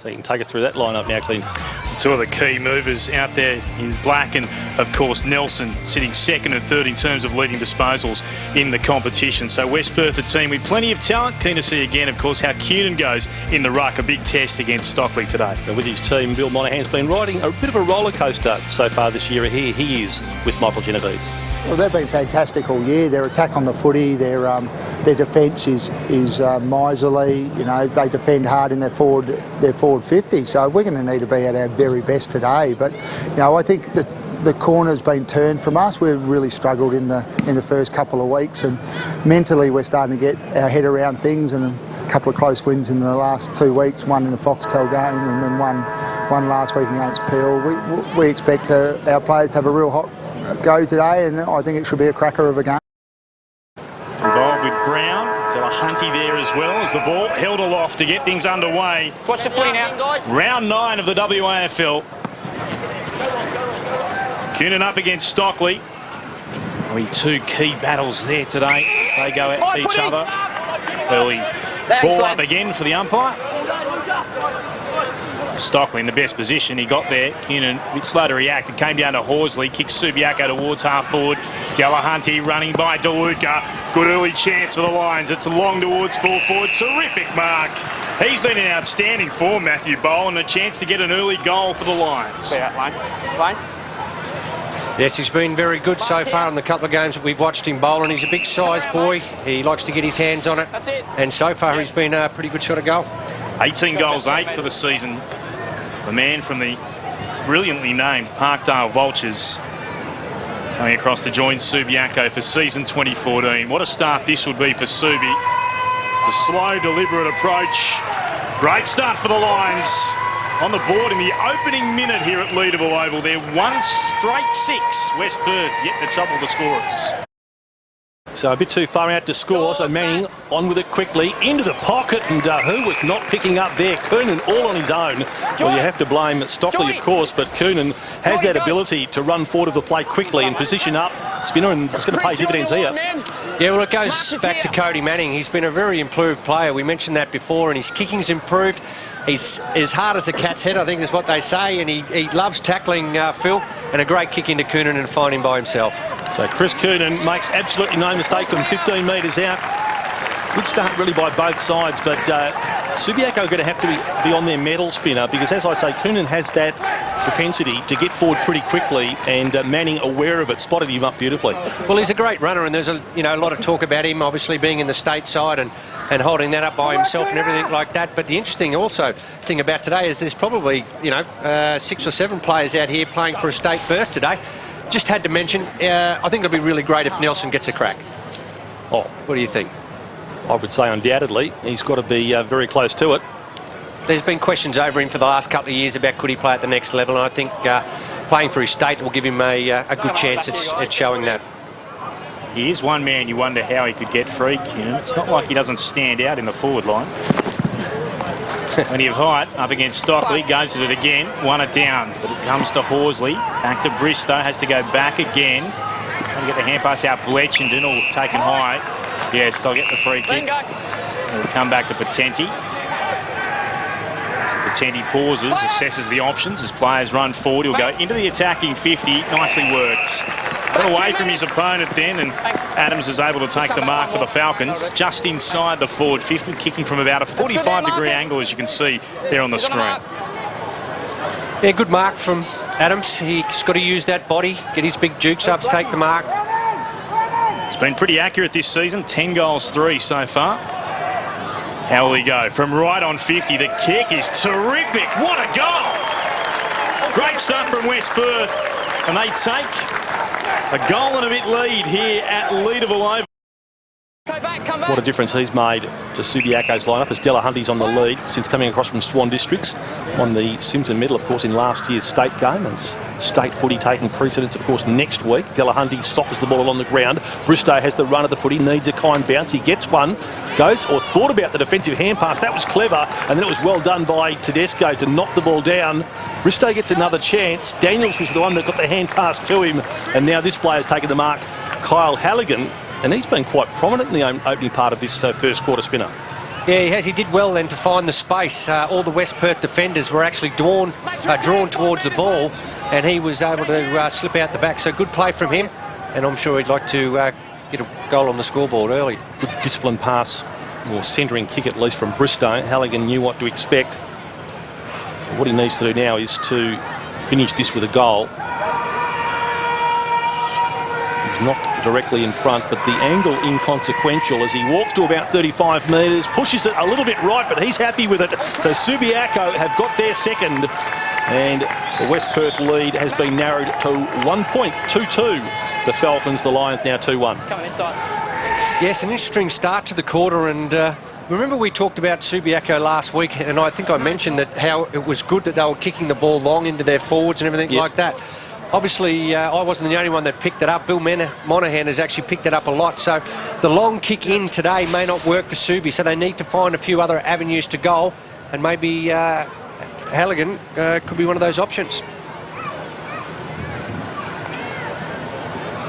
So you can take us through that lineup now, Clint. Two of the key movers out there in black, and of course Nelson sitting second and third in terms of leading disposals in the competition. So West Perth, a team with plenty of talent. Keen to see again, of course, how Kiernan goes in the ruck. A big test against Stockley today. And with his team, Bill Monaghan's been riding a bit of a roller coaster so far this year. Here he is with Michael Genovese. Well, they've been fantastic all year. Their attack on the footy, their defence is miserly. You know, they defend hard in their forward 50. So we're going to need to be at our very best today. But you know, I think that the corner's been turned from us. We've really struggled in the first couple of weeks, and mentally we're starting to get our head around things. And a couple of close wins in the last 2 weeks. One in the Foxtel game, and then one last week against Peel. We expect our players to have a real hot go today, and I think it should be a cracker of a game. Involved with Brown, Delahunty there as well as the ball held aloft to get things underway. Watch the footy now, guys. Round 9 of the WAFL. Kiernan up against Stockley. Only two key battles there today as they go at each other. Early ball up again for the umpire. Stockley in the best position. He got there. Kiernan a bit slow to react. It came down to Horsley. Kicks Subiaco towards half forward. Delahunty running by DeLuca. Good early chance for the Lions. It's long towards full forward. Terrific mark. He's been in outstanding form, Matthew Bowl, and a chance to get an early goal for the Lions. Yes, he's been very good so far in the couple of games that we've watched him bowl, and he's a big size boy. He likes to get his hands on it. And so far he's been a pretty good shot of goal. 18 goals, 8 for the season. The man from the brilliantly named Parkdale Vultures coming across to join Subiaco for season 2014. What a start this would be for Subi. It's a slow, deliberate approach. Great start for the Lions. On the board in the opening minute here at Leederville Oval. They're 1 straight 6. West Perth yet to trouble the scorers. So a bit too far out to score, so Manning on with it quickly, into the pocket, and who was not picking up there? Kiernan all on his own. Well, you have to blame Stockley, of course, but Kiernan has that ability to run forward of the play quickly and position up Spinner, and it's going to pay dividends here. Yeah, well, it goes back to Cody Manning. He's been a very improved player. We mentioned that before, and his kicking's improved. He's as hard as a cat's head, I think is what they say, and he loves tackling Phil, and a great kick into Kiernan and find him by himself. So Chris Kiernan makes absolutely no mistake from 15 metres out. Good start really by both sides, but Subiaco are going to have to be on their mettle, Spinner, because as I say, Kiernan has that propensity to get forward pretty quickly, and Manning, aware of it, spotted him up beautifully. Well, he's a great runner, and there's a lot of talk about him obviously being in the state side and holding that up by himself and everything like that. But the interesting thing about today is there's probably 6 or 7 players out here playing for a state berth today. Just had to mention, I think it'll be really great if Nelson gets a crack. Oh, what do you think? I would say undoubtedly he's got to be very close to it. There's been questions over him for the last couple of years about could he play at the next level, and I think playing for his state will give him a good chance at showing that. He is one man you wonder how he could get free, Kiernan. It's not like he doesn't stand out in the forward line. Plenty of height up against Stockley, goes at it again, won it down, but it comes to Horsley, back to Bristow, has to go back again. Trying to get the hand pass out, Bletchenden, all taken high. Yes, they'll get the free kick. It'll come back to Patenti. So Patenti pauses, assesses the options as players run forward. He'll go into the attacking 50, nicely worked. Got away from his opponent then, and Adams is able to take the mark for the Falcons just inside the forward 50, kicking from about a 45-degree angle, as you can see there on the screen. Yeah, good mark from Adams. He's got to use that body, get his big jukes up to take the mark. It's been pretty accurate this season, 10 goals, 3 so far. How will he go? From right on 50, the kick is terrific. What a goal! Great stuff from West Perth, and they take a goal and a bit lead here at Leederville Oval. What a difference he's made to Subiaco's lineup as Delahunty's on the lead since coming across from Swan Districts. Won the Simpson medal, of course, in last year's state game. And state footy taking precedence, of course, next week. Delahunty soccers the ball along the ground. Bristow has the run of the footy, needs a kind bounce. He gets one, goes or thought about the defensive hand pass. That was clever, and then it was well done by Tedesco to knock the ball down. Bristow gets another chance. Daniels was the one that got the hand pass to him, and now this player's taken the mark, Kyle Halligan. And he's been quite prominent in the opening part of this first quarter, Spinner. Yeah, he has. He did well then to find the space. All the West Perth defenders were actually drawn towards the ball, and he was able to slip out the back. So good play from him, and I'm sure he'd like to get a goal on the scoreboard early. Good disciplined pass, or centering kick at least from Bristow. Halligan knew what to expect. What he needs to do now is to finish this with a goal. He's not directly in front, but the angle inconsequential as he walks to about 35 metres, pushes it a little bit right, but he's happy with it. So Subiaco have got their second, and the West Perth lead has been narrowed to 1 point, 2-2. The Falcons, the Lions now 2-1. Yes, an interesting start to the quarter, and remember we talked about Subiaco last week, and I think I mentioned that how it was good that they were kicking the ball long into their forwards and everything like that. Obviously, I wasn't the only one that picked it up. Bill Monaghan has actually picked it up a lot. So the long kick in today may not work for Subi, so they need to find a few other avenues to goal, and maybe Halligan could be one of those options.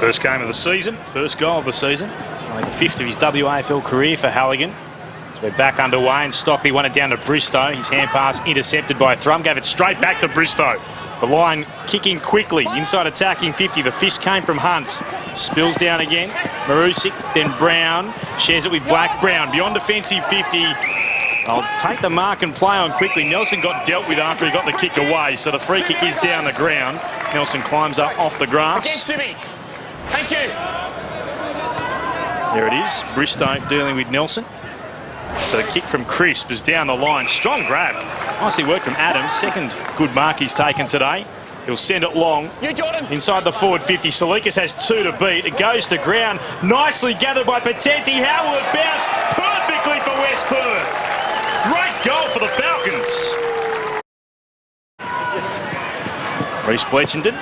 First game of the season, first goal of the season. Only the fifth of his WAFL career for Halligan. So we're back underway, and Stockley won it down to Bristow. His hand pass intercepted by Thrum, gave it straight back to Bristow. The line kicking quickly, inside attacking 50. The fist came from Hunts. Spills down again. Marusik, then Brown. Shares it with Black. Brown beyond defensive 50. I'll take the mark and play on quickly. Nelson got dealt with after he got the kick away, so the free kick is down the ground. Nelson climbs up off the grass. Again, Subi. Thank you. There it is. Bristow dealing with Nelson. So the kick from Crisp is down the line. Strong grab. Nicely worked from Adams. Second good mark he's taken today. He'll send it long. You, Jordan. Inside the forward 50. Salikas has 2 to beat. It goes to ground. Nicely gathered by Patenti. How will it bounce? Perfectly for West Perth. Great goal for the Falcons. Reece Bletchenden.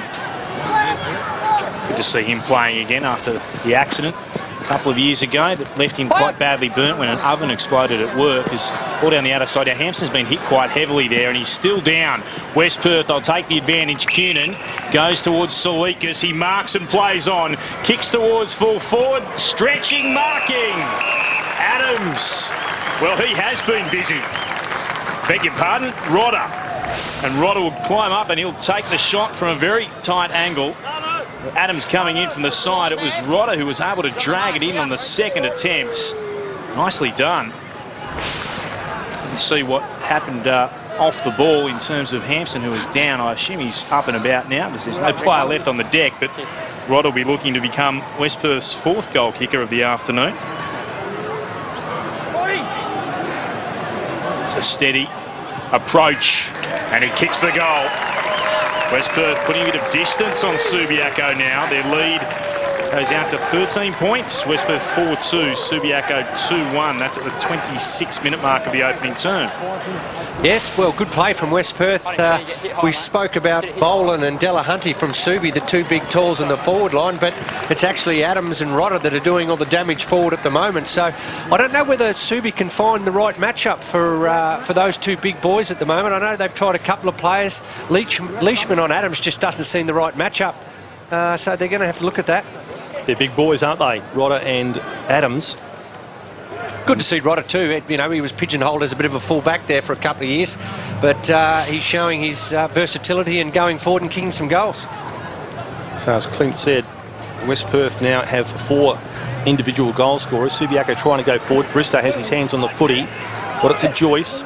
Good to see him playing again after the accident a couple of years ago that left him quite badly burnt when an oven exploded at work. Is all down the outer side. Now Hampson's been hit quite heavily there, and he's still down. West Perth, they'll take the advantage. Cunin goes towards Salikas. He marks and plays on. Kicks towards full forward. Stretching, marking. Adams. Well, he has been busy. Beg your pardon, Rodder. And Rodder will climb up and he'll take the shot from a very tight angle. Adams coming in from the side. It was Rodder who was able to drag it in on the second attempt. Nicely done. Didn't see what happened off the ball in terms of Hampson, who was down. I assume he's up and about now because there's no player left on the deck, but Rodder will be looking to become West Perth's 4th goal kicker of the afternoon. It's a steady approach, and he kicks the goal. West Perth putting a bit of distance on Subiaco now. Their lead goes out to 13 points. West Perth 4-2, Subiaco 2-1. That's at the 26-minute mark of the opening term. Yes, well, good play from West Perth. We spoke about Boland and Delahunty from Subi, the 2 big talls in the forward line, but it's actually Adams and Rodder that are doing all the damage forward at the moment. So I don't know whether Subi can find the right matchup for those 2 big boys at the moment. I know they've tried a couple of players. Leishman on Adams just doesn't seem the right matchup. So they're going to have to look at that. They're big boys, aren't they? Rodder and Adams. Good to see Rodder too. You know, he was pigeonholed as a bit of a full-back there for a couple of years, but he's showing his versatility and going forward and kicking some goals. So as Clint said, West Perth now have 4 individual goal scorers. Subiaco trying to go forward. Bristow has his hands on the footy. Got it to Joyce.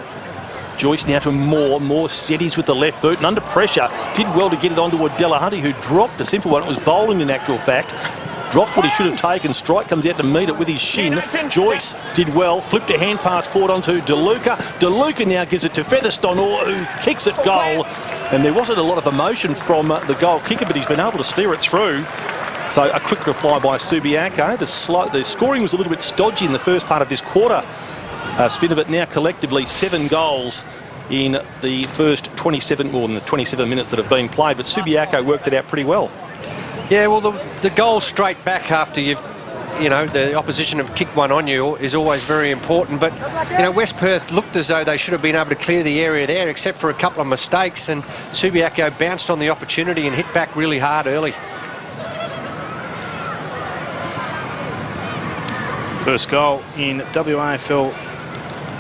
Joyce now to Moore steadies with the left boot and under pressure. Did well to get it onto a Delahunty, who dropped a simple one. It was bowling in actual fact. Dropped what he should have taken. Strike comes out to meet it with his shin. Joyce did well. Flipped a hand pass forward onto DeLuca. DeLuca now gives it to Featherstone, who kicks it goal. And there wasn't a lot of emotion from the goal kicker, but he's been able to steer it through. So a quick reply by Subiaco. The scoring was a little bit stodgy in the first part of this quarter. Svinovit now collectively 7 goals in the first 27 minutes that have been played, but Subiaco worked it out pretty well. Yeah, well, the goal straight back after the opposition have kicked one on you is always very important. But, West Perth looked as though they should have been able to clear the area there, except for a couple of mistakes, and Subiaco bounced on the opportunity and hit back really hard early. First goal in WAFL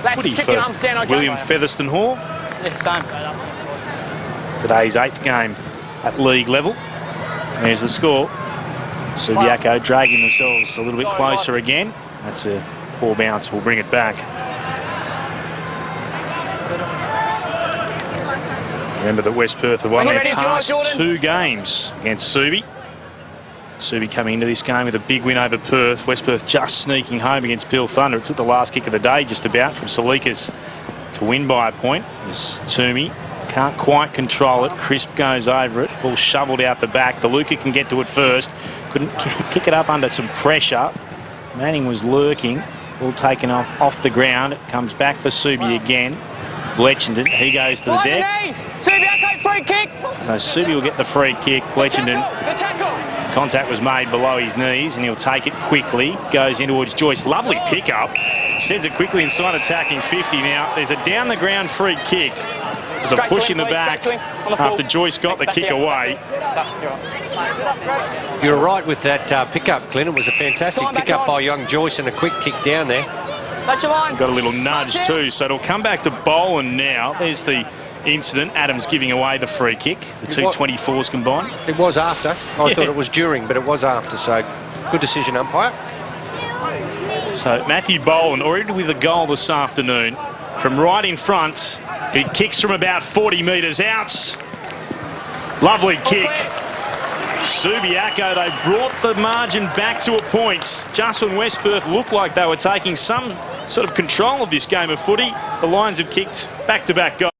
footy for William Featherstone Hall. Today's 8th game at league level. There's the score. Subiaco dragging themselves a little bit closer again. That's a poor bounce. We'll bring it back. Remember that West Perth have won their past 2 games against Subi. Subi coming into this game with a big win over Perth. West Perth just sneaking home against Peel Thunder. It took the last kick of the day just about from Salikas to win by a point. As Toomey can't quite control it. Crisp goes over it. Ball shoveled out the back. The Luca can get to it first. Couldn't kick it up under some pressure. Manning was lurking. Ball taken off the ground. It comes back for Subi again. Bletchenden, he goes to the deck. Subiaco free kick. So Subi will get the free kick. Bletchenden, contact was made below his knees and he'll take it quickly. Goes in towards Joyce. Lovely pickup. Sends it quickly inside attacking 50 now. There's a down the ground free kick. There's a push in the back after Joyce got the kick away. You're right with that pickup, Clint. It was a fantastic pickup by young Joyce and a quick kick down there. Got a little nudge too, so it'll come back to Boland now. There's the incident. Adams giving away the free kick. The two 24s combined. It was after. I thought it was during, but it was after. So good decision, umpire. So Matthew Boland already with a goal this afternoon from right in front. He kicks from about 40 metres out. Lovely kick. Subiaco, they brought the margin back to a point. Just when West Perth looked like they were taking some sort of control of this game of footy, the Lions have kicked back-to-back goals.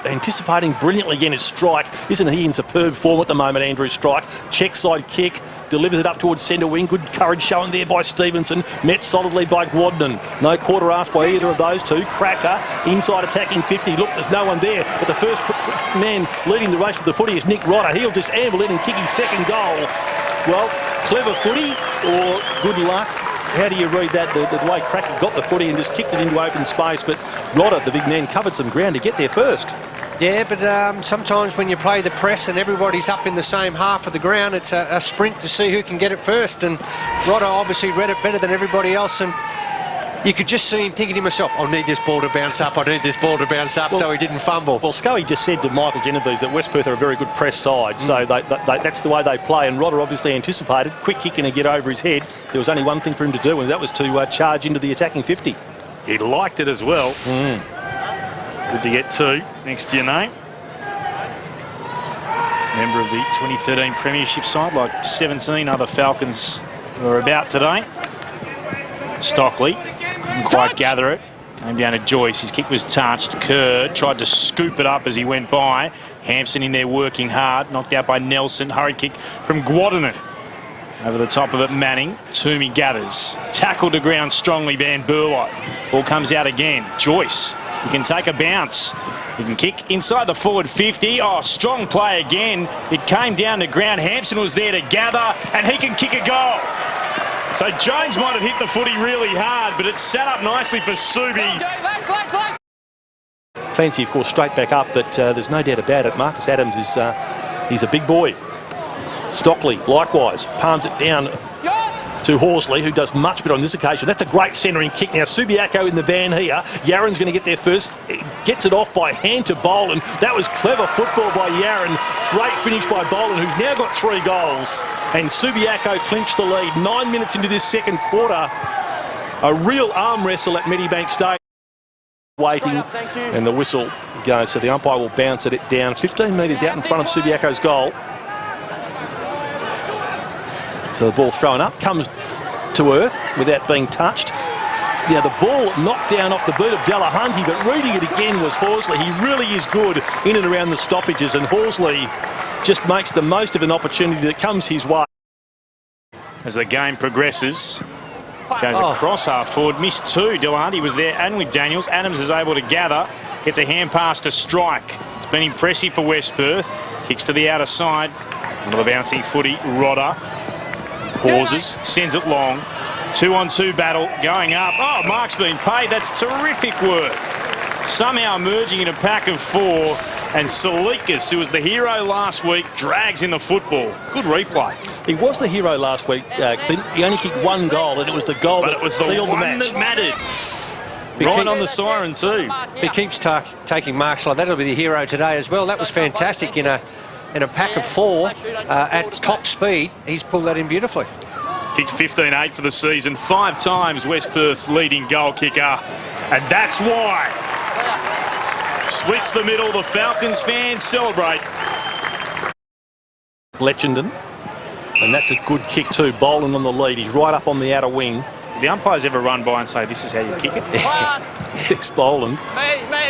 Anticipating brilliantly again is Strike. Isn't he in superb form at the moment, Andrew Strike? Check side kick, delivers it up towards centre wing. Good courage shown there by Stevenson. Met solidly by Gwadnan. No quarter asked by either of those two. Cracker, inside attacking 50. Look, there's no one there. But the first man leading the race with the footy is Nick Rodder. He'll just amble in and kick his second goal. Well, clever footy or good luck? How do you read that? The way Cracker got the footy and just kicked it into open space, but Rodder, the big man, covered some ground to get there first. Yeah, but sometimes when you play the press and everybody's up in the same half of the ground, it's a sprint to see who can get it first. And Rodder obviously read it better than everybody else, and you could just see him thinking to himself, I need this ball to bounce up, I need this ball to bounce up, so he didn't fumble. Well, Scully just said to Michael Genovese that West Perth are a very good press side, so that's the way they play, and Rodder obviously anticipated, quick kick and get over his head. There was only one thing for him to do, and that was to charge into the attacking 50. He liked it as well. Good to get 2 next to your name. Member of the 2013 Premiership side, like 17 other Falcons who are about today. Stockley couldn't quite gather it. Came down to Joyce. His kick was touched. Kerr tried to scoop it up as he went by. Hampson in there working hard. Knocked out by Nelson. Hurried kick from Gwadnan. Over the top of it, Manning. Toomey gathers. Tackled to ground strongly, Van Burwhite. Ball comes out again. Joyce. He can take a bounce. He can kick inside the forward 50. Oh, strong play again. It came down to ground. Hampson was there to gather, and he can kick a goal. So Jones might have hit the footy really hard, but it's set up nicely for Subi. Clancy, of course, straight back up, but there's no doubt about it. Marcus Adams is he's a big boy. Stockley, likewise, palms it down to Horsley, who does much better on this occasion. That's a great centering kick. Now, Subiaco in the van here. Yaron's going to get there first. Gets it off by hand to Boland. That was clever football by Yaron. Great finish by Boland, who's now got 3 goals. And Subiaco clinched the lead 9 minutes into this second quarter. A real arm wrestle at Medibank Stadium. Waiting, and the whistle goes. So the umpire will bounce it down 15 metres out in front of Subiaco's goal. So the ball thrown up, comes to earth without being touched. Now the ball knocked down off the boot of Delahunty, but reading it again was Horsley. He really is good in and around the stoppages, and Horsley just makes the most of an opportunity that comes his way. As the game progresses, goes across half forward, missed 2. Delahunty was there and with Daniels. Adams is able to gather, gets a hand pass to Strike. It's been impressive for West Perth. Kicks to the outer side. Another bouncing footy, Rodder. Pauses, sends it long. 2-on-2 battle going up. Oh, Mark's been paid. That's terrific work. Somehow emerging in a pack of 4. And Salikas, who was the hero last week, drags in the football. Good replay. He was the hero last week, Clint. He only kicked 1 goal, and it was the goal that sealed the match. That mattered. Right on the siren too. If he keeps taking marks like that, he'll be the hero today as well. That was fantastic in a pack of 4 at top speed. He's pulled that in beautifully. Kicked 15-8 for the season. 5 times West Perth's leading goal kicker. And that's why. Splits the middle. The Falcons fans celebrate. Letchenden. And that's a good kick too. Boland on the lead. He's right up on the outer wing. Did the umpires ever run by and say, this is how you kick it? This Boland.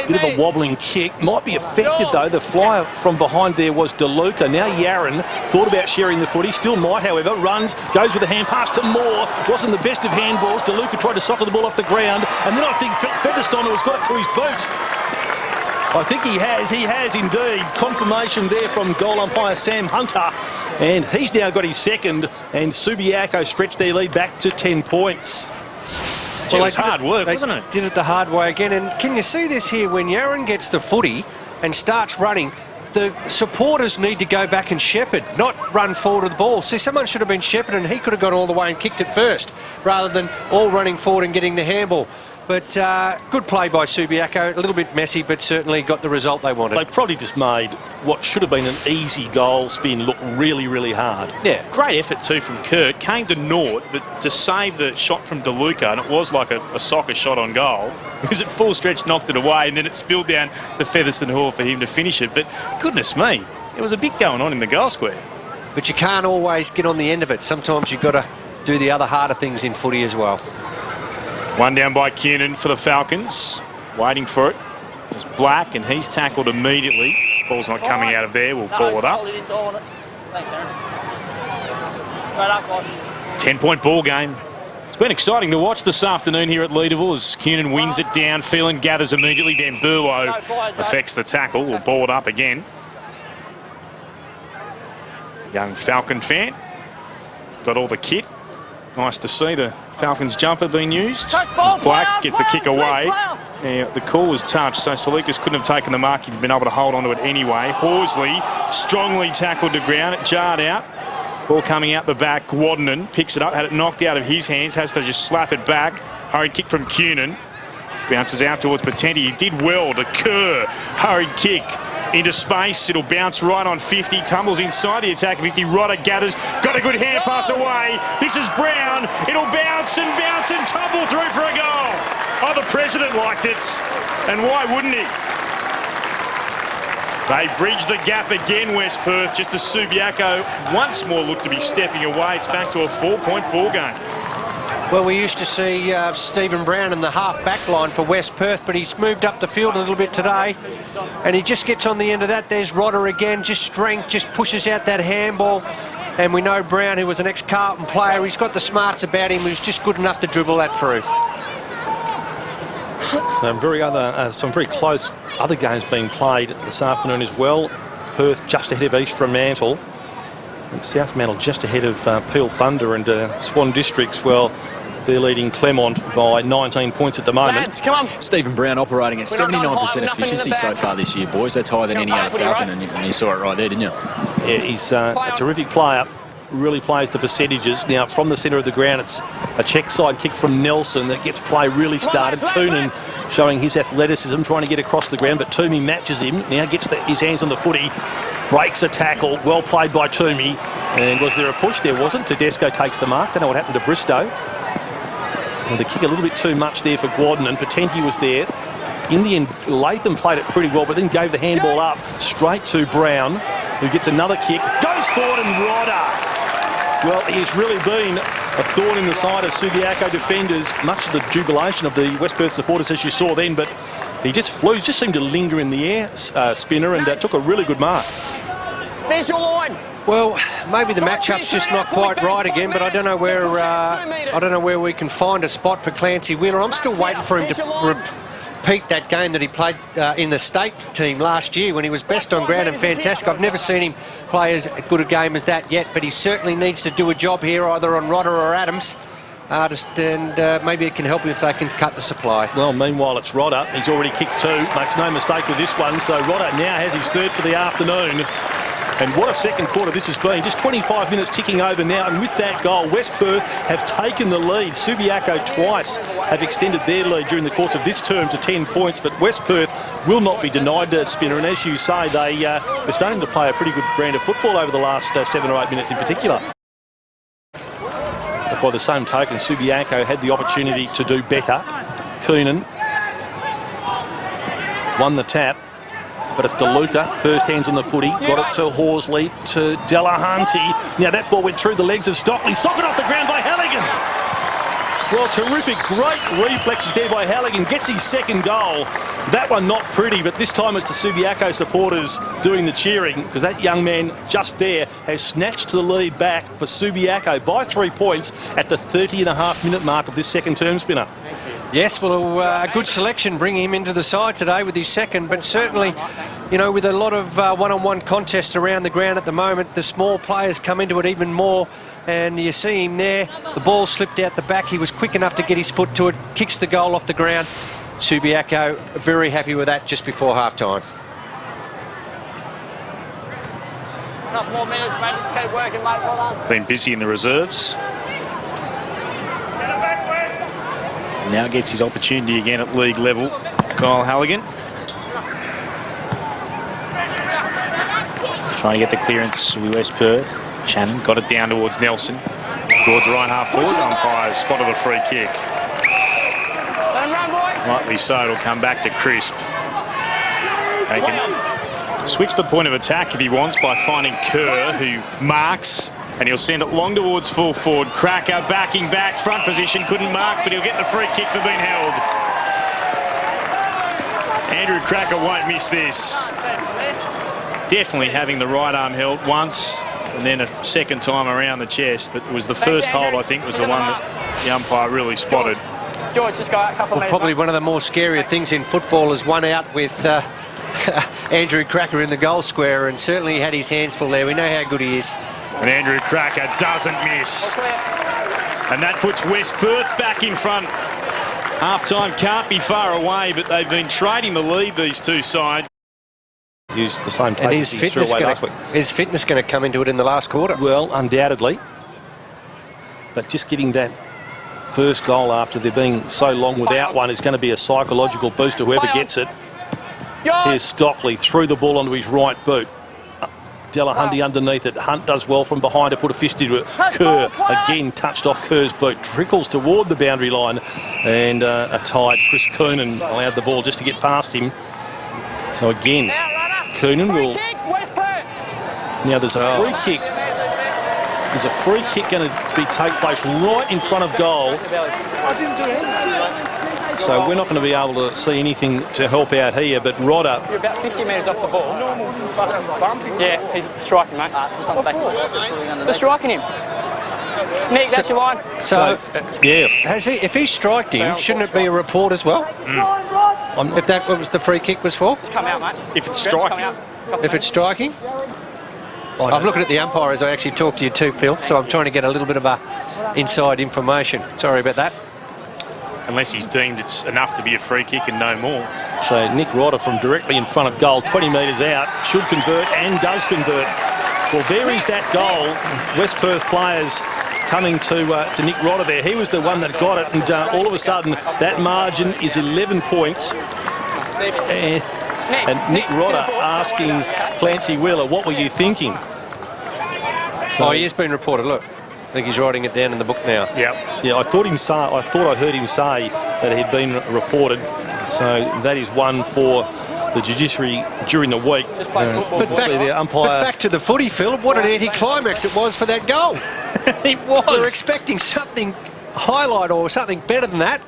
Bit of a wobbling kick. Might be effective though. The flyer from behind there was DeLuca. Now Yaron thought about sharing the footy. Still might, however. Runs, goes with a hand pass to Moore. Wasn't the best of handballs. DeLuca tried to soccer the ball off the ground. And then I think Featherstone has got it to his boot. I think he has indeed. Confirmation there from goal umpire Sam Hunter. And he's now got his second, and Subiaco stretched their lead back to 10 points. Well, it was hard work, wasn't it? Did it the hard way again. And can you see this here? When Yaron gets the footy and starts running, the supporters need to go back and shepherd, not run forward of the ball. See, someone should have been shepherded, and he could have gone all the way and kicked it first, rather than all running forward and getting the handball. But good play by Subiaco. A little bit messy, but certainly got the result they wanted. They probably just made what should have been an easy goal spin look really, really hard. Yeah, great effort too from Kurt. Came to naught, but to save the shot from DeLuca, and it was like a soccer shot on goal. He was at full stretch, knocked it away, and then it spilled down to Featherstone Hall for him to finish it. But goodness me, there was a bit going on in the goal square. But you can't always get on the end of it. Sometimes you've got to do the other harder things in footy as well. One down by Kiernan for the Falcons. Waiting for it. It's Black, and he's tackled immediately. Ball's not coming out of there. We'll ball it up. 10-point ball game. It's been exciting to watch this afternoon here at Leederville as Kiernan wins it down. Phelan gathers immediately. Then Burlow affects the tackle. We'll ball it up again. Young Falcon fan. Got all the kit. Nice to see the Falcons jumper being used. As Black gets the kick away. Yeah, the call was touched, so Salikas couldn't have taken the mark. He'd been able to hold on to it anyway. Horsley strongly tackled to ground. It jarred out. Ball coming out the back. Guadagnon picks it up, had it knocked out of his hands, has to just slap it back. Hurried kick from Kiernan. Bounces out towards Patenti. He did well to Kerr. Hurried kick into space. It'll bounce right on 50. Tumbles inside the attack. 50. Rodder gathers. Got a good hand pass away. This is Brown. It'll bounce and tumble through for a goal. Oh, the president liked it. And why wouldn't he? They bridge the gap again, West Perth, just as Subiaco once more looked to be stepping away. It's back to a 4-point ball game. Well, we used to see Stephen Brown in the half-back line for West Perth, but he's moved up the field a little bit today, and he just gets on the end of that. There's Rodder again, just strength, just pushes out that handball. And we know Brown, who was an ex-Carlton player, he's got the smarts about him, who's just good enough to dribble that through. Some very close other games being played this afternoon as well. Perth just ahead of East Fremantle. And South Mantle just ahead of Peel Thunder, and Swan Districts, well, they're leading Claremont by 19 points at the moment. Lads, come on. Stephen Brown operating at 79% efficiency so far this year, boys. That's higher than any other Falcon, and you saw it right there, didn't you? Yeah, he's a terrific player. Really plays the percentages. Now, from the centre of the ground, it's a check side kick from Nelson that gets play really started. Coonan showing his athleticism, trying to get across the ground, but Toomey matches him. Now gets his hands on the footy, breaks a tackle. Well played by Toomey. And was there a push? There wasn't. Tedesco takes the mark. Don't know what happened to Bristow. And the kick a little bit too much there for Guadagnon, and Patenti was there. In the end, Latham played it pretty well, but then gave the handball up straight to Brown, who gets another kick, goes forward, and Rodder. Well, he's really been a thorn in the side of Subiaco defenders, much to the jubilation of the West Perth supporters, as you saw then, but he just flew, he just seemed to linger in the air, Spinner, and took a really good mark. There's your line. Well, maybe the matchup's just not quite right again, but I don't know where we can find a spot for Clancy Wheeler. I'm still waiting for him to repeat that game that he played in the state team last year when he was best on ground and fantastic. I've never seen him play as good a game as that yet, but he certainly needs to do a job here, either on Rodder or Adams. Maybe it can help if they can cut the supply. Well, meanwhile, it's Rodder. He's already kicked two. Makes no mistake with this one. So Rodder now has his third for the afternoon. And what a second quarter this has been. Just 25 minutes ticking over now. And with that goal, West Perth have taken the lead. Subiaco twice have extended their lead during the course of this term to 10 points. But West Perth will not be denied, Spinner. And as you say, they're starting to play a pretty good brand of football over the last 7 or 8 minutes in particular. But by the same token, Subiaco had the opportunity to do better. Keenan won the tap, but it's DeLuca, first hands on the footy, got it to Horsley, to Delahunty. Now that ball went through the legs of Stockley, socket off the ground by Halligan. Well, terrific, great reflexes there by Halligan, gets his second goal. That one not pretty, but this time it's the Subiaco supporters doing the cheering, because that young man just there has snatched the lead back for Subiaco by 3 points at the 30.5-minute mark of this second term, Spinner. Yes, well, a good selection bringing him into the side today with his second, but certainly, you know, with a lot of one-on-one contests around the ground at the moment, the small players come into it even more, and you see him there. The ball slipped out the back. He was quick enough to get his foot to it, kicks the goal off the ground. Subiaco very happy with that just before half-time. Enough more minutes, mate. Just keep working, mate. Well done. Been busy in the reserves. Now gets his opportunity again at league level. Kyle Halligan. Trying to get the clearance with West Perth. Shannon got it down towards Nelson. Towards the right half forward. Umpire spotted the free kick. Rightly so, it'll come back to Crisp. They can switch the point of attack if he wants by finding Kerr, who marks. And he'll send it long towards full forward. Cracker backing back, front position, couldn't mark, but he'll get the free kick for being held. Andrew Cracker won't miss this. Definitely having the right arm held once, and then a second time around the chest, but it was the first hold, I think, was the one that the umpire really spotted. George, just go out a couple of minutes. Probably one of the more scarier things in football is one out with Andrew Cracker in the goal square, and certainly he had his hands full there. We know how good he is. And Andrew Cracker doesn't miss. And that puts West Perth back in front. Half-time can't be far away, but they've been trading the lead, these two sides. Used the same And his fitness going to come into it in the last quarter. Well, undoubtedly. But just getting that first goal after there being so long without one is going to be a psychological boost to whoever gets it. Here's Stockley through the ball onto his right boot. Delahunty underneath it. Hunt does well from behind to put a fist into it. Kerr again touched off Kerr's boot. Trickles toward the boundary line. And a tied Chris Keenan allowed the ball just to get past him. So again, Keenan will... Now there's a free kick. There's a free kick going to take place right in front of goal. So we're not going to be able to see anything to help out here, but Rodder... You're about 50 metres off the ball. Yeah, he's striking, mate. Just on the back. They're striking him. Nick, that's your line. So yeah. If he striked him, shouldn't it be a report as well? If that was the free kick was for? Just come out, mate. If it's striking. If it's striking? I'm looking at the umpire as I actually talk to you too, Phil, so I'm trying to get a little bit of inside information. Sorry about that. Unless he's deemed it's enough to be a free kick and no more. So Nick Rodder from directly in front of goal, 20 metres out, should convert and does convert. Well, there is that goal. West Perth players coming to Nick Rodder there. He was the one that got it, and all of a sudden that margin is 11 points. And Nick Rodder asking Clancy Wheeler, what were you thinking? So he has been reported, look. I think he's writing it down in the book now. Yep. Yeah, I thought I heard him say that he'd been reported. So that is one for the judiciary during the week. But back to the footy, Phil. What an anticlimax it was for that goal. It was. We were expecting something highlight or something better than that,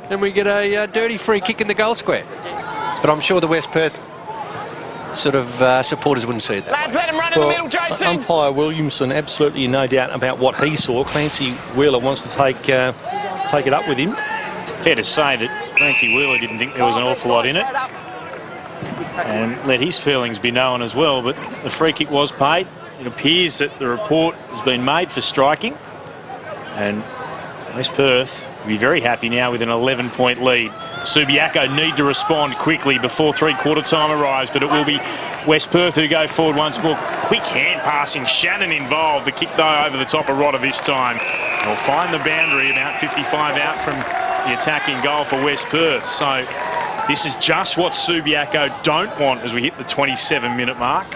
and we get a dirty free kick in the goal square. But I'm sure the West Perth sort of supporters wouldn't see that. Lads, let him run in the middle, Jason. Umpire Williamson, absolutely no doubt about what he saw. Clancy Wheeler wants to take it up with him. Fair to say that Clancy Wheeler didn't think there was an awful lot in it, and let his feelings be known as well. But the free kick was paid. It appears that the report has been made for striking, and West Perth will be very happy now with an 11-point lead. Subiaco need to respond quickly before three-quarter time arrives, but it will be West Perth who go forward once more. Quick hand passing, Shannon involved. The kick, though, over the top of Rodder this time. They'll find the boundary, about 55 out from the attacking goal for West Perth. So this is just what Subiaco don't want as we hit the 27-minute mark.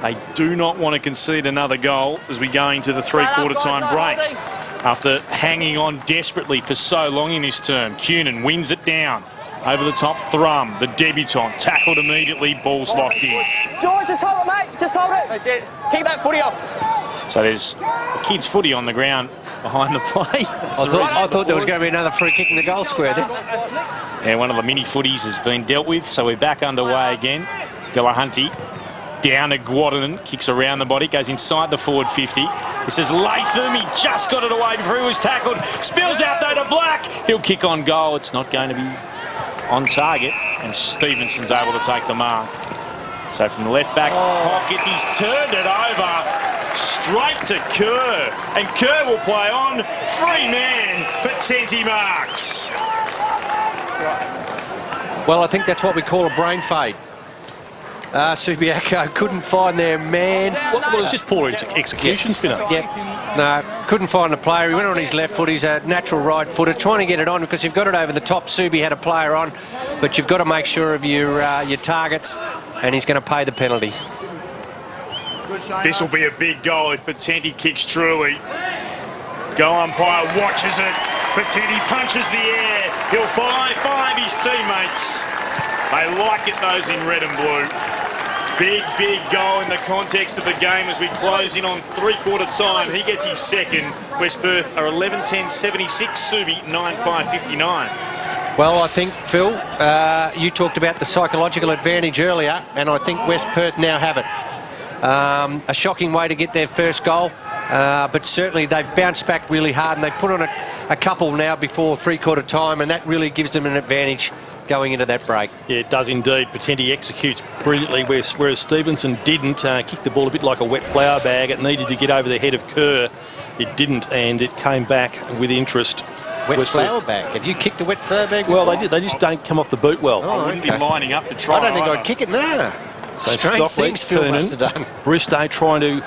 They do not want to concede another goal as we go into the three-quarter time break. After hanging on desperately for so long in this term, Cunin wins it down. Over the top, Thrum, the debutant, tackled immediately, ball's locked in. George, just hold it, mate. Just hold it. Keep that footy off. So there's a kid's footy on the ground behind the play. I thought there was going to be another free kick in the goal square there. Yeah, one of the mini footies has been dealt with, so we're back underway again. Delahunty down to Guadanin, kicks around the body, goes inside the forward 50. This is Latham, he just got it away before he was tackled. Spills out though to Black. He'll kick on goal. It's not going to be on target, and Stevenson's able to take the mark. So from the left back pocket, he's turned it over straight to Kerr, and Kerr will play on. Free man, Patenti marks. Well, I think that's what we call a brain fade. Subiaco couldn't find their man. Well, it's just poor execution, Spinner. Yep. No, couldn't find the player. He went on his left foot. He's a natural right footer, trying to get it on because you've got it over the top. Subi had a player on, but you've got to make sure of your targets, and he's going to pay the penalty. This will be a big goal if Patenti kicks truly. Goal umpire watches it. Patenti punches the air. He'll five his teammates. They like it, those in red and blue. Big goal in the context of the game as we close in on three-quarter time. He gets his second. West Perth are 11-10-76. Subi 9-5-59. Well, I think, Phil, you talked about the psychological advantage earlier, and I think West Perth now have it. A shocking way to get their first goal, but certainly they've bounced back really hard, and they put on a couple now before three-quarter time, and that really gives them an advantage going into that break. Yeah, it does indeed. Patenti executes brilliantly, whereas Stevenson didn't. Kick the ball a bit like a wet flour bag. It needed to get over the head of Kerr. It didn't, and it came back with interest. Wet flour bag? Have you kicked a wet flour bag before? Well, they did. They just don't come off the boot well. I wouldn't be lining up to try. I don't think I'd kick it now. So Strange Stockley, things Phil must have done. Bristow trying to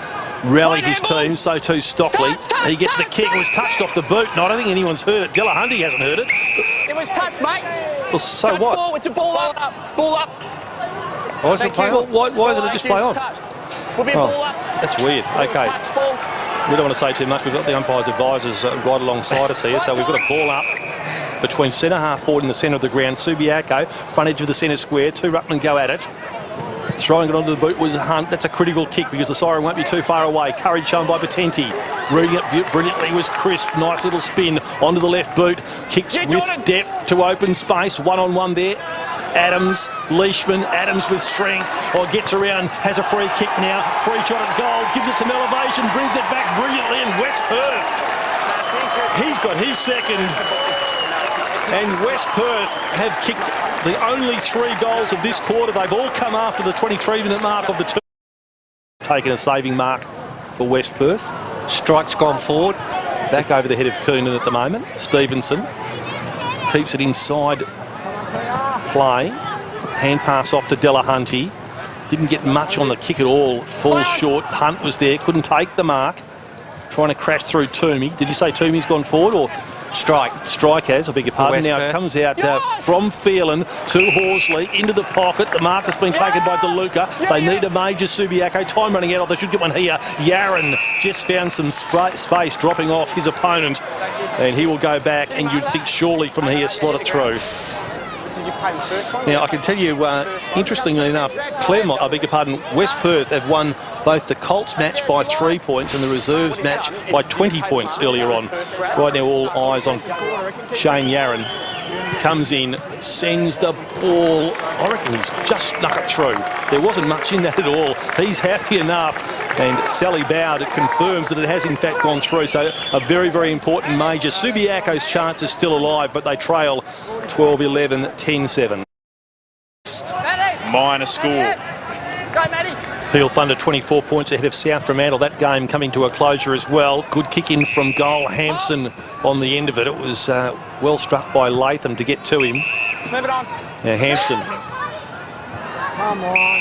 rally his team, so too Stockley. He gets the kick. It was touched off the boot, and I don't think anyone's heard it. Delahunty hasn't heard it. It was touched, mate. Well, so touch what? Ball. It's a ball up. Ball up. Why isn't it play on? Why isn't it just play on? Will be a ball up. That's weird. Okay. We don't want to say too much. We've got the umpire's advisors right alongside us here, so we've got a ball up between centre half forward in the centre of the ground. Subiaco, front edge of the centre square. Two ruckmen go at it. Throwing it onto the boot was Hunt. That's a critical kick because the siren won't be too far away. Courage shown by Patenti. Reading it brilliantly was Crisp. Nice little spin onto the left boot. Kicks with depth to open space. One-on-one there. Adams, Leishman, Adams with strength. Gets around, has a free kick now. Free shot at goal. Gives it some elevation. Brings it back brilliantly in West Perth. He's got his second. And West Perth have kicked the only 3 goals of this quarter. They've all come after the 23-minute mark of the two. Taken a saving mark for West Perth. Strike's gone forward. Back over the head of Coonan at the moment. Stevenson keeps it inside play. Hand pass off to Delahunty. Didn't get much on the kick at all. Falls short. Hunt was there. Couldn't take the mark. Trying to crash through Toomey. Did you say Toomey's gone forward or... Strike has, I beg your pardon. Now it comes out from Phelan to Horsley into the pocket. The mark has been taken by DeLuca. They need a major Subiaco. Time running out. They should get one here. Yaron just found some space dropping off his opponent. And he will go back and you'd think surely from here slot it through. Now, I can tell you, interestingly enough, Claremont, I beg your pardon, West Perth have won both the Colts match by 3 points and the Reserves match by 20 points earlier on. Right now, all eyes on Shane Yaron. Comes in, sends the ball. I reckon he's just snuck it through. There wasn't much in that at all. He's happy enough. And Sally Bowd confirms that it has in fact gone through. So a very, very important major. Subiaco's chance is still alive, but they trail 12-11, 10-7. Minor score. Go, Matty. Peel Thunder 24 points ahead of South Fremantle. That game coming to a closure as well. Good kick in from goal. Hampson on the end of it. It was well struck by Latham to get to him. Move it on. Now Hampson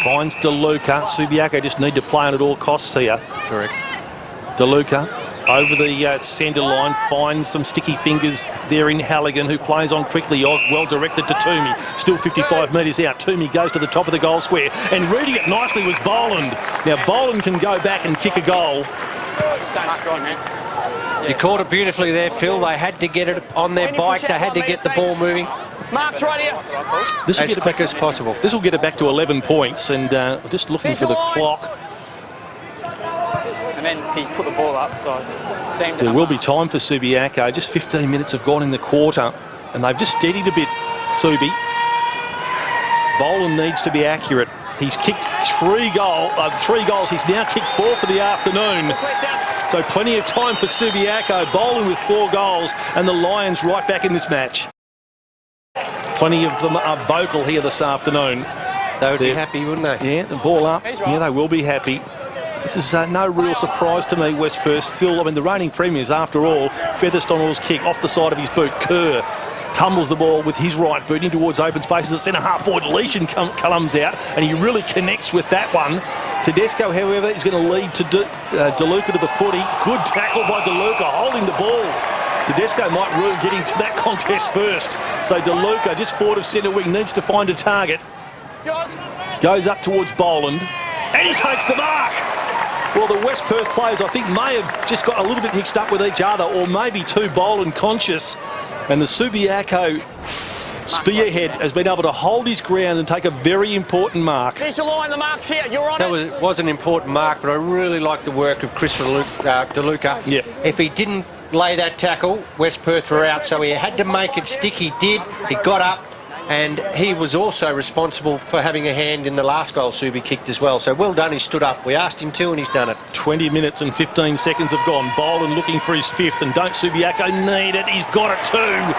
finds DeLuca. Subiaco just need to play on at all costs here. Correct. DeLuca over the centre line, finds some sticky fingers there in Halligan, who plays on quickly. Well directed to Toomey. Still 55 metres out. Toomey goes to the top of the goal square, and reading it nicely was Boland. Now Boland can go back and kick a goal. You caught it beautifully there, Phil. They had to get it on their bike. They had to get the ball moving. Mark's right here. This will As quick as possible. This will get it back to 11 points, and just looking for the clock. And then he's put the ball up, so it's deemed There will be time for Subiaco. Just 15 minutes have gone in the quarter, and they've just steadied a bit, Subi. Boland needs to be accurate. He's kicked three goals. He's now kicked 4 for the afternoon. So plenty of time for Subiaco. Boland with 4 goals, and the Lions right back in this match. Plenty of them are vocal here this afternoon. They would be happy, wouldn't they? Yeah, the ball up. Yeah, they will be happy. This is no real surprise to me, West Perth. Still, I mean, the reigning premiers, after all. Featherstone's kick off the side of his boot. Kerr tumbles the ball with his right boot in towards open spaces. The centre-half forward Leishon comes out, and he really connects with that one. Tedesco, however, is going to lead to DeLuca to the footy. Good tackle by DeLuca, holding the ball. Tedesco might rue getting to that contest first. So DeLuca, just forward of centre wing, needs to find a target. Goes up towards Boland, and he takes the mark. Well, the West Perth players, I think, may have just got a little bit mixed up with each other, or maybe too Boland conscious. And the Subiaco spearhead has been able to hold his ground and take a very important mark. Here's your line, the mark's here. You're on That was an important mark, but I really like the work of Chris DeLuca. Yeah. If he didn't lay that tackle, West Perth were out, so he had to make it stick. He did. He got up, and he was also responsible for having a hand in the last goal Subi kicked as well. So well done, he stood up. We asked him to, and he's done it. 20 minutes and 15 seconds have gone. Boland looking for his 5th, and don't Subiaco need it? He's got it too.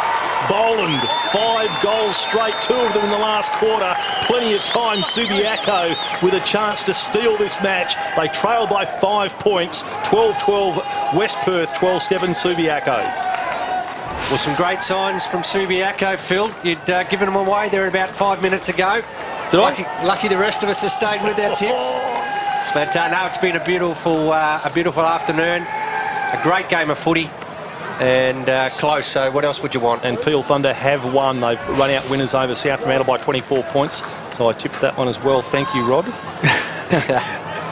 Boland, 5 goals straight, 2 of them in the last quarter. Plenty of time. Subiaco with a chance to steal this match. They trail by 5 points. 12-12 West Perth, 12-7 Subiaco. Well, some great signs from Subiaco, Phil. You'd given them away there about 5 minutes ago. Lucky the rest of us have stayed with our tips. But no, it's been a beautiful afternoon. A great game of footy. And close, so what else would you want? And Peel Thunder have won. They've run out winners over South Fremantle by 24 points. So I tipped that one as well. Thank you, Rod.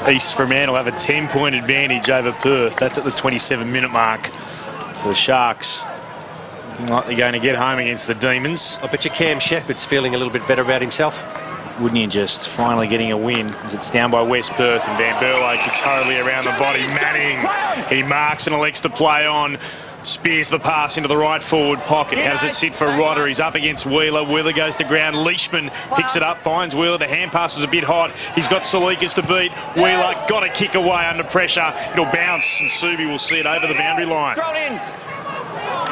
East Fremantle have a 10-point advantage over Perth. That's at the 27-minute mark. So the Sharks looking like they're going to get home against the Demons. I bet you Cam Shepherd's feeling a little bit better about himself. Wouldn't you just? Finally getting a win as it's down by West Perth, and Van Berlo kicks totally around the body. Manning, he marks and elects to play on. Spears the pass into the right forward pocket. How does it sit for Rodder? He's up against Wheeler. Wheeler goes to ground. Leishman picks it up, finds Wheeler. The hand pass was a bit hot. He's got Salikas to beat. Wheeler got to kick away under pressure. It'll bounce, and Subi will see it over the boundary line.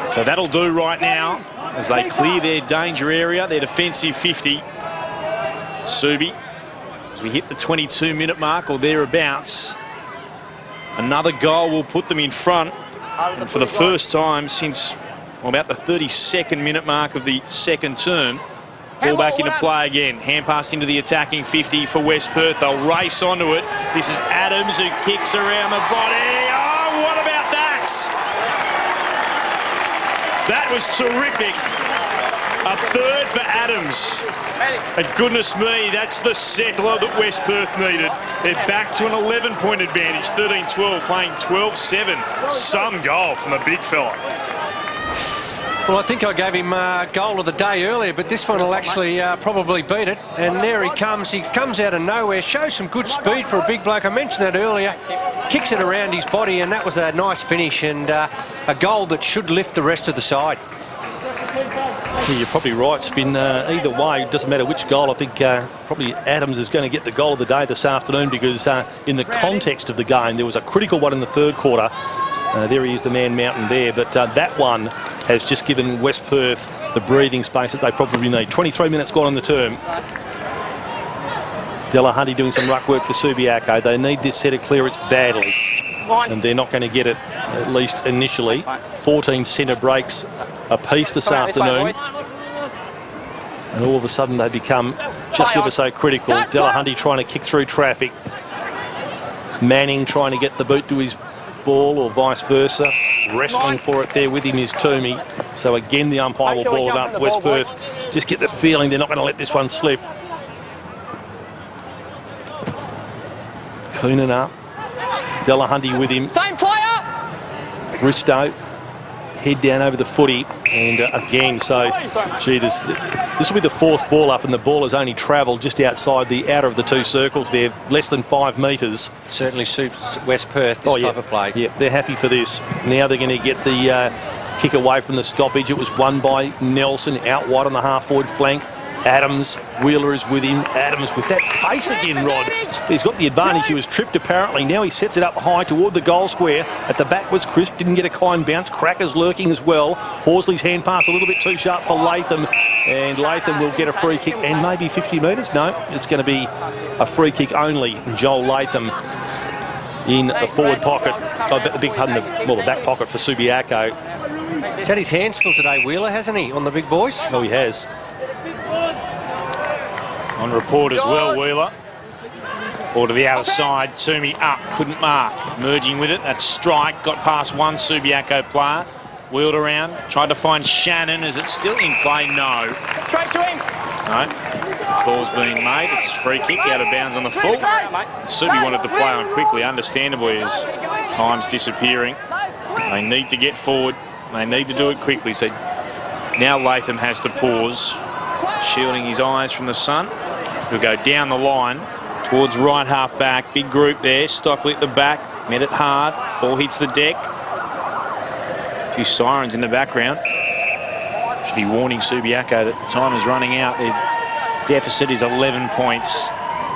So that'll do right now as they clear their danger area, their defensive 50. Subi, as we hit the 22-minute mark or thereabouts, another goal will put them in front. And for the first time since about the 32nd minute mark of the second term, ball back into play again. Hand pass into the attacking 50 for West Perth. They'll race onto it. This is Adams who kicks around the body. Oh, what about that? That was terrific. A third for Adams. And goodness me, that's the settler that West Perth needed. They're back to an 11-point advantage, 13-12, playing 12-7. Some goal from the big fella. Well, I think I gave him goal of the day earlier, but this one will actually probably beat it. And there he comes. He comes out of nowhere, shows some good speed for a big bloke. I mentioned that earlier. Kicks it around his body, and that was a nice finish and a goal that should lift the rest of the side. Yeah, you're probably right, Spin. Either way, it doesn't matter which goal. I think probably Adams is going to get the goal of the day this afternoon because in the context of the game, there was a critical one in the third quarter. There he is, the man mountain there. But that one has just given West Perth the breathing space that they probably need. 23 minutes gone in the term. Delahunty doing some ruck work for Subiaco. They need this set of clearance badly. And they're not going to get it, at least initially. 14 centre breaks apiece this afternoon. And all of a sudden they become just ever so critical. Delahunty trying to kick through traffic. Manning trying to get the boot to his ball or vice versa. Wrestling for it there with him is Toomey. So again the umpire will ball it up. West Perth just get the feeling they're not going to let this one slip. Coonan up. Delahunty with him. Same player. Bristow. Head down over the footy. And again, so, gee, this will be the fourth ball up, and the ball has only travelled just outside the outer of the two circles there, less than 5 metres. Certainly suits West Perth, this type of play. Yeah, they're happy for this. Now they're going to get the kick away from the stoppage. It was won by Nelson, out wide on the half-forward flank. Adams, Wheeler is with him. Adams with that pace again, Rod. He's got the advantage. He was tripped apparently. Now he sets it up high toward the goal square. At the back was Crisp. Didn't get a kind bounce. Cracker's lurking as well. Horsley's hand pass a little bit too sharp for Latham. And Latham will get a free kick and maybe 50 metres. No, it's going to be a free kick only. And Joel Latham in the forward pocket. The back pocket for Subiaco. He's had his hands full today, Wheeler, hasn't he, on the big boys? Oh, he has. On report as well, Wheeler. Or to the outer side, Toomey up, couldn't mark. Merging with it, that strike, got past one Subiaco player. Wheeled around, tried to find Shannon. Is it still in play? No. Straight to him. No. Ball's being made. It's free kick out of bounds on the full. Subi wanted to play on quickly, understandably, as time's disappearing. They need to get forward. They need to do it quickly. So now Latham has to pause, shielding his eyes from the sun. He'll go down the line towards right half back. Big group there. Stockley at the back. Met it hard. Ball hits the deck. A few sirens in the background. Should be warning Subiaco that time is running out. Their deficit is 11 points.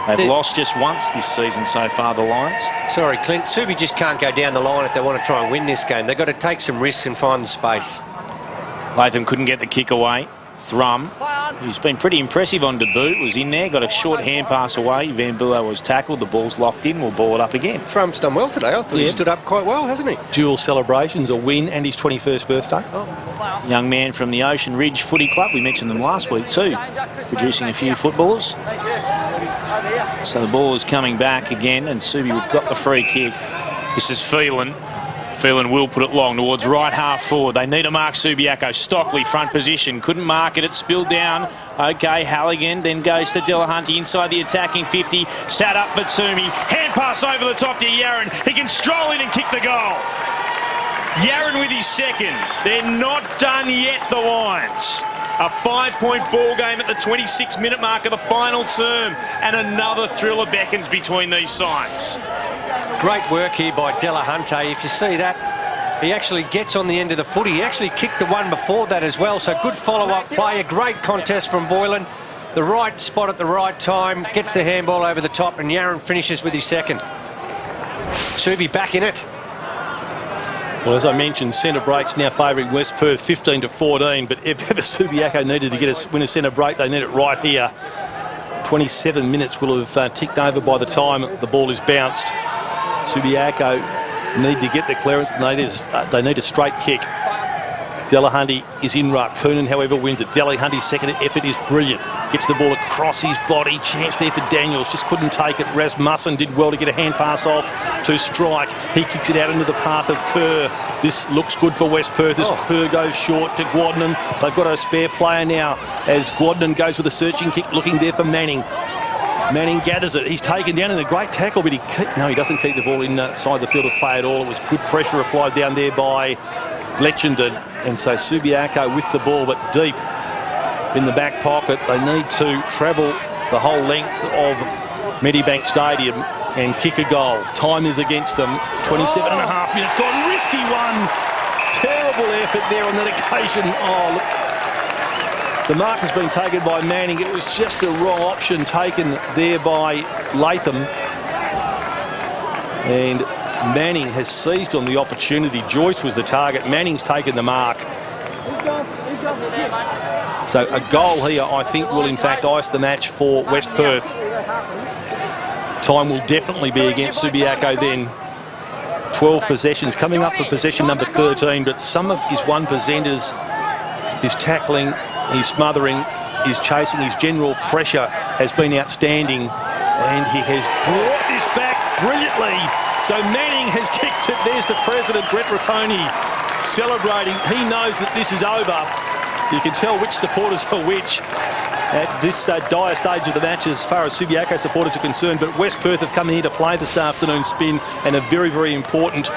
They've lost just once this season so far, the Lions. Sorry, Clint. Subi just can't go down the line if they want to try and win this game. They've got to take some risks and find the space. Latham couldn't get the kick away. Thrum, who's been pretty impressive on debut, was in there, got a short hand pass away. Van Bulow was tackled, the ball's locked in, we'll ball it up again. Thrum's done well today. I thought he stood up quite well, hasn't he? Dual celebrations, a win and his 21st birthday. Young man from the Ocean Ridge Footy Club, we mentioned them last week too, producing a few footballers. So the ball is coming back again, and Subi, we've got the free kick. This is Phelan. Phelan will put it long towards right half forward. They need to mark Subiaco. Stockley, front position. Couldn't mark it. It spilled down. OK, Halligan then goes to Delahunty inside the attacking 50. Sat up for Toomey. Hand pass over the top to Yaron. He can stroll in and kick the goal. Yaron with his second. They're not done yet, the Lions. A 5-point ball game at the 26-minute mark of the final term. And another thriller beckons between these sides. Great work here by Delahunty. If you see that, he actually gets on the end of the footy. He actually kicked the one before that as well. So good follow-up play. A great contest from Boylan. The right spot at the right time. Gets the handball over the top, and Yaron finishes with his second. Subi back in it. Well, as I mentioned, centre breaks now favouring West Perth 15-14. But if ever Subiaco needed to win a centre break, they need it right here. 27 minutes will have ticked over by the time the ball is bounced. Subiaco need to get the clearance. They need a straight kick. Delahunty is in ruck. Coonan, however, wins it. Delahunty's second effort is brilliant. Gets the ball across his body. Chance there for Daniels. Just couldn't take it. Rasmussen did well to get a hand pass off to Strike. He kicks it out into the path of Kerr. This looks good for West Perth as Kerr goes short to Guadnan. They've got a spare player now as Guadnan goes with a searching kick, looking there for Manning. Manning gathers it. He's taken down in a great tackle, but he doesn't keep the ball inside the field of play at all. It was good pressure applied down there by Bletchenden. And so Subiaco with the ball, but deep in the back pocket. They need to travel the whole length of Medibank Stadium and kick a goal. Time is against them. 27.5 minutes gone. Risky one. Terrible effort there on that occasion. Oh, look. The mark has been taken by Manning. It was just the wrong option taken there by Latham. And Manning has seized on the opportunity. Joyce was the target. Manning's taken the mark. So a goal here, I think, will in fact ice the match for West Perth. Time will definitely be against Subiaco then. 12 possessions, coming up for possession number 13, but some of his one presenters, his tackling, his smothering is chasing. His general pressure has been outstanding, and he has brought this back brilliantly. So Manning has kicked it. There's the president, Brett Raponi, celebrating. He knows that this is over. You can tell which supporters are which at this dire stage of the match as far as Subiaco supporters are concerned. But West Perth have come here to play this afternoon's spin, and a very, very important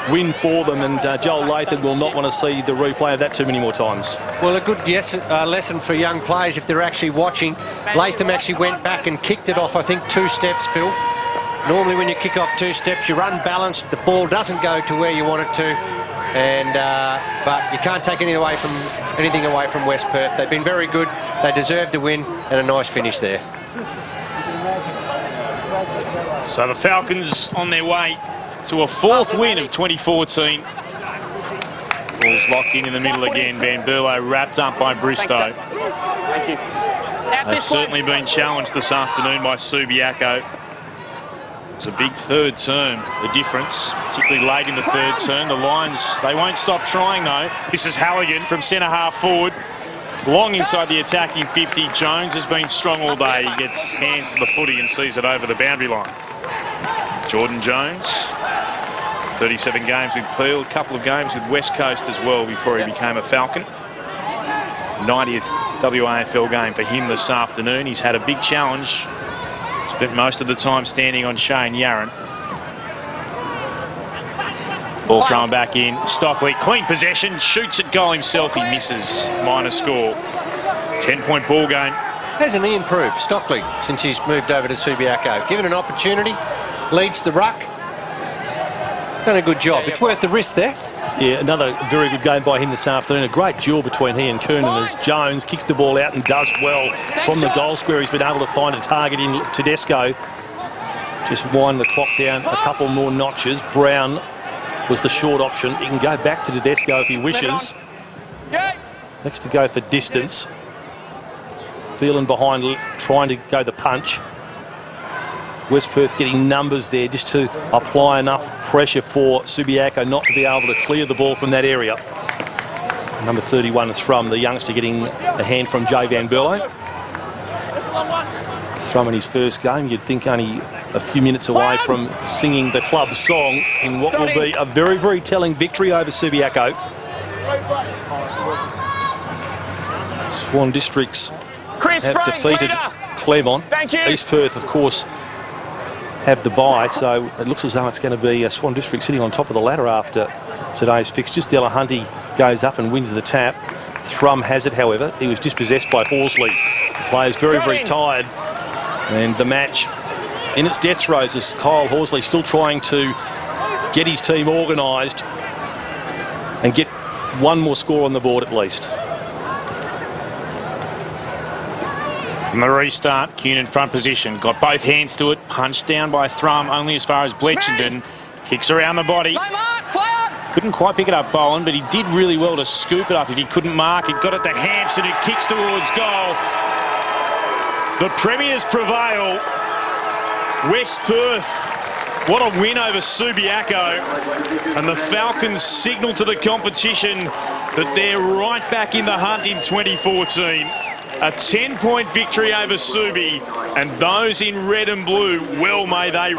win for them. And Joel Latham will not want to see the replay of that too many more times. Well, a good lesson for young players if they're actually watching. Latham actually went back and kicked it off, I think, 2 steps, Phil. Normally when you kick off 2 steps, you're unbalanced. The ball doesn't go to where you want it to. And but you can't take anything away from West Perth. They've been very good. They deserve to win, and a nice finish there. So the Falcons on their way to a 4th win of 2014. Ball's locked in the middle again. Van Berlo wrapped up by Bristow. Thank you. They've certainly been challenged this afternoon by Subiaco. It's a big third term, the difference, particularly late in the third term. The Lions, they won't stop trying though. This is Halligan from centre half forward. Long inside the attacking 50. Jones has been strong all day. He gets hands to the footy and sees it over the boundary line. Jordan Jones, 37 games with Peel, a couple of games with West Coast as well before he became a Falcon. 90th WAFL game for him this afternoon. He's had a big challenge. Spent most of the time standing on Shane Yarran. Ball thrown back in. Stockley, clean possession, shoots at goal himself. He misses. Minor score. 10-point ball game. Hasn't he improved, Stockley, since he's moved over to Subiaco? Given an opportunity, leads the ruck. Done a good job. It's worth the risk there. Yeah, another very good game by him this afternoon. A great duel between he and Kernan as Jones kicks the ball out and does well from the goal square. He's been able to find a target in Tedesco. Just wind the clock down a couple more notches. Brown was the short option. He can go back to Tedesco if he wishes. Next to go for distance. Feeling behind, trying to go the punch. West Perth getting numbers there just to apply enough pressure for Subiaco not to be able to clear the ball from that area. Number 31 Thrum, the youngster, getting a hand from Jay Van Berlo. Thrum in his first game, you'd think only a few minutes away from singing the club song in what will be a very, very telling victory over Subiaco. Swan Districts have defeated Claremont. East Perth, of course, have the bye, so it looks as though it's going to be Swan District sitting on top of the ladder after today's fixtures. Delahunty goes up and wins the tap. Thrum has it, however. He was dispossessed by Horsley. The player's very, very tired. And the match in its death throes as Kyle Horsley still trying to get his team organised and get one more score on the board at least. From the restart, Kuhn in front position. Got both hands to it. Punched down by Thrum, only as far as Bletchenden. Kicks around the body. Couldn't quite pick it up, Bowen, but he did really well to scoop it up if he couldn't mark it. Got it to Hampson, who kicks towards goal. The Premiers prevail. West Perth, what a win over Subiaco. And the Falcons signal to the competition that they're right back in the hunt in 2014. A 10-point victory over Subi, and those in red and blue, well may they...